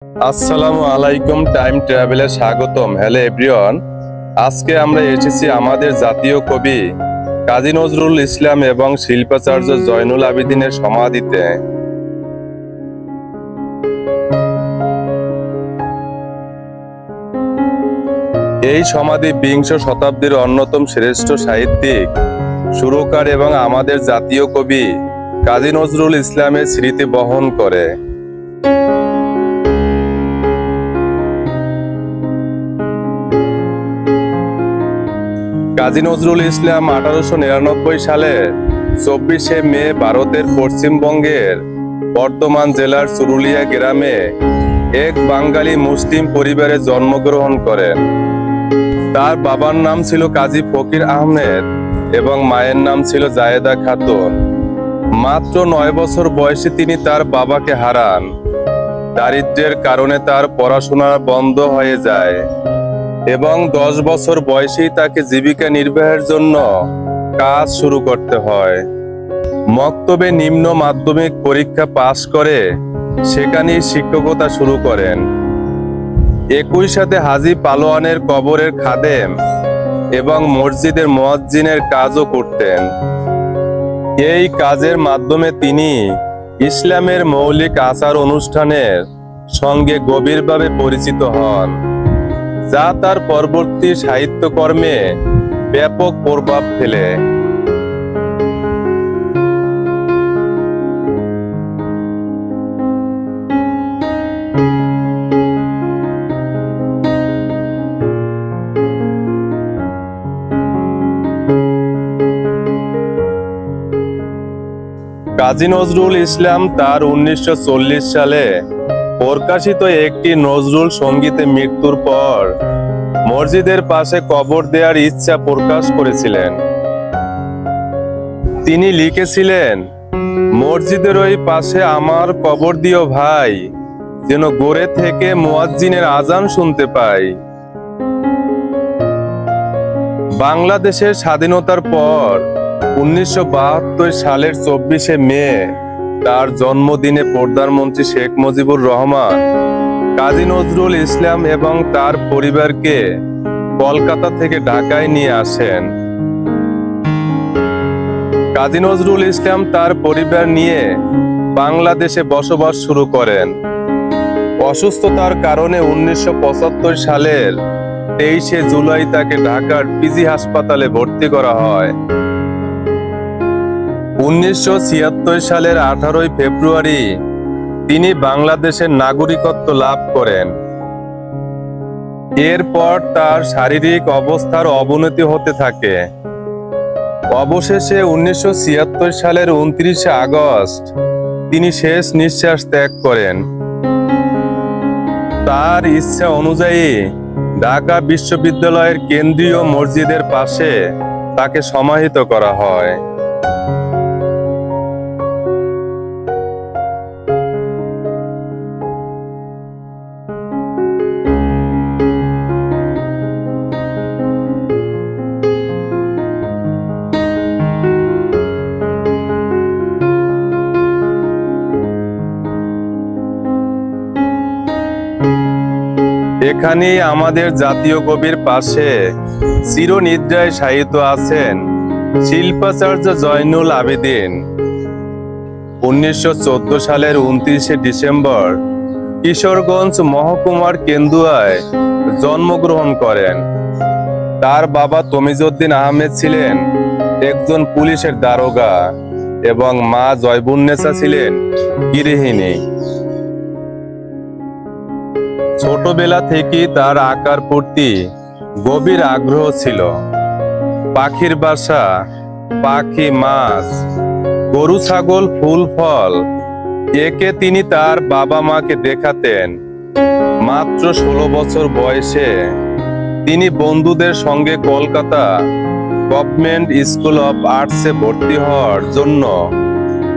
আসসালামু আলাইকুম, টাইম ট্রাভেলে স্বাগতম। হ্যালো এভরিওয়ান, আজকে আমরা এসেছি আমাদের জাতীয় কবি কাজী নজরুল ইসলাম এবং শিল্পাচার্য জয়নুল আবেদিনের সমাধিতে। এই সমাধি বিংশ শতাব্দীর অন্যতম শ্রেষ্ঠ সাহিত্যিক, সুরকার এবং আমাদের জাতীয় কবি কাজী নজরুল ইসলামের স্মৃতি বহন করে। কাজী নজরুল ইসলাম 1899 সালে 24শে মে ভারতের পশ্চিমবঙ্গের বর্ধমান জেলার চুরুলিয়া গ্রামে এক বাঙালি মুসলিম পরিবারে জন্মগ্রহণ করেন। তার বাবার নাম ছিল কাজী ফকির আহমেদ এবং মায়ের নাম ছিল জায়েদা খাতুন। মাত্র 9 বছর বয়সে তিনি তার বাবাকে হারান। দারিদ্র্যের কারণে তার পড়াশোনা বন্ধ হয়ে যায় এবং 10 বছর বয়সেই তাকে জীবিকা নির্বাহের জন্য কাজ শুরু করতে হয়। মক্তবে নিম্ন মাধ্যমিক পরীক্ষা পাশ করে সেখানেই শিক্ষকতা শুরু করেন। একই সাথে হাজী পালোয়ানের কবরের খাদেম এবং মসজিদের মুয়াজ্জিনের কাজও করতেন। এই কাজের মাধ্যমে তিনি ইসলামের মৌলিক আচার অনুষ্ঠানের সঙ্গে গভীরভাবে পরিচিত হন, যা তার পরবর্তী সাহিত্যকর্মে ব্যাপক প্রভাব ফেলে। কাজী নজরুল ইসলাম তার 1940 সালে প্রকাশিত একটি নজরুল সঙ্গীতে মৃত্যুর পর মসজিদের পাশে কবর দেওয়ার ইচ্ছা প্রকাশ করেছিলেন। তিনি লিখেছিলেন, মসজিদের ওই পাশে আমার কবর দিও ভাই, যেন গড়ে থেকে মুয়াজ্জিনের আজান শুনতে পাই। বাংলাদেশের স্বাধীনতার পর 1972 সালের 24শে মে তার জন্মদিনে প্রধানমন্ত্রী শেখ মুজিবুর রহমান কাজী নজরুল ইসলাম এবং তার পরিবারকে কলকাতা থেকে ঢাকায় নিয়ে আসেন। কাজী নজরুল ইসলাম তার পরিবার নিয়ে বাংলাদেশে বসবাস শুরু করেন। অসুস্থতার কারণে 1975 সালের 23শে জুলাই তাকে ঢাকার পিজি হাসপাতালে ভর্তি করা হয়। 1976 সালের 18 ফেব্রুয়ারি তিনি বাংলাদেশের নাগরিকত্ব লাভ করেন। এরপর তার শারীরিক অবস্থার অবনতি হতে থাকে। অবশেষে 1976 সালের 29শে আগস্ট তিনি শেষ নিঃশ্বাস ত্যাগ করেন। তার ইচ্ছা অনুযায়ী ঢাকা বিশ্ববিদ্যালয়ের কেন্দ্রীয় মসজিদের পাশে তাকে সমাহিত করা হয়। এখানেই আমাদের জাতীয় কবির পাশে চিরনিদ্রায় শায়িত আছেন শিল্পাচার্য জয়নুল আবেদিন। 1914 সালের 29শে ডিসেম্বর কিশোরগঞ্জ মহকুমার কেন্দুয়ায় জন্মগ্রহণ করেন। তার বাবা তমিজউদ্দিন আহমেদ ছিলেন একজন পুলিশের দারোগা এবং মা জয়বুন্নেসা ছিলেন গৃহিণী। ছোটবেলা থেকেই তার আঁকার প্রতি গভীর আগ্রহ ছিল। পাখির বাসা, পাখি, মাছ, গরু, ছাগল, ফুল, ফল একে তিনি তার বাবা মাকে দেখাতেন। মাত্র 16 বছর বয়সে তিনি বন্ধুদের সঙ্গে কলকাতা গভর্নমেন্ট স্কুল অব আর্টসে ভর্তি হওয়ার জন্য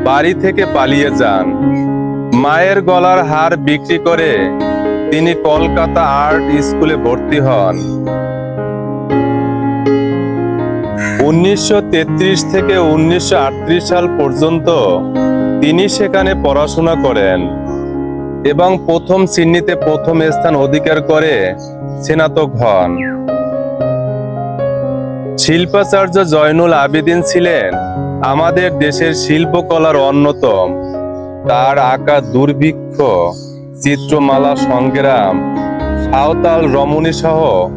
বাড়ি থেকে পালিয়ে যান। মায়ের গলার হার বিক্রি করে তিনি কলকাতা আর্ট স্কুলে ভর্তি হন। 1933 থেকে 1938 সাল পর্যন্ত তিনি সেখানে পড়াশোনা করেন। এবং প্রথম শ্রেণীতে প্রথম স্থান অধিকার করে স্নাতক হন। শিল্পাচার্য জয়নুল আবেদিন ছিলেন আমাদের দেশের শিল্পকলার অন্যতম। তার আঁকা দুর্ভিক্ষ, চিত্রমালা সংগ্রাম, সাঁওতাল রমণী সহ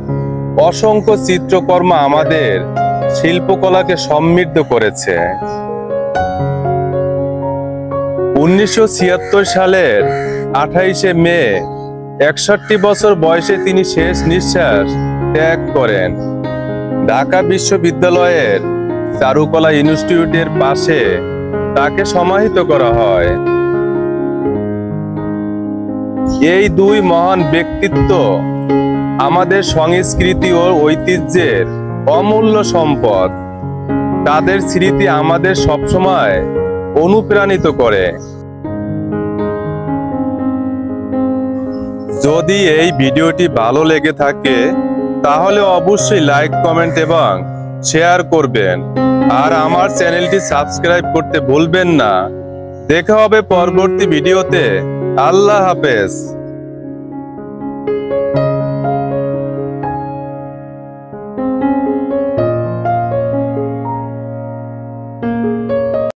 অসংখ্য চিত্রকর্ম আমাদের শিল্পকলাকে সমৃদ্ধ করেছে। 1976 সালের 28শে মে 61 বছর বয়সে তিনি শেষ নিঃশ্বাস ত্যাগ করেন। ঢাকা বিশ্ববিদ্যালয়ের চারুকলা ইনস্টিটিউটের পাশে তাকে সমাহিত করা হয়। এই দুই মহান ব্যক্তিত্ব আমাদের সংস্কৃতি ও ঐতিহ্যের অমূল্য সম্পদ। তাদের স্মৃতি আমাদের সবসময় অনুপ্রাণিত করে। যদি এই ভিডিওটি ভালো লেগে থাকে তাহলে অবশ্যই লাইক, কমেন্ট এবং শেয়ার করবেন। আর আমার চ্যানেলটি সাবস্ক্রাইব করতে ভুলবেন না। দেখা হবে পরবর্তী ভিডিওতে। আল্লাহ হাফেজ।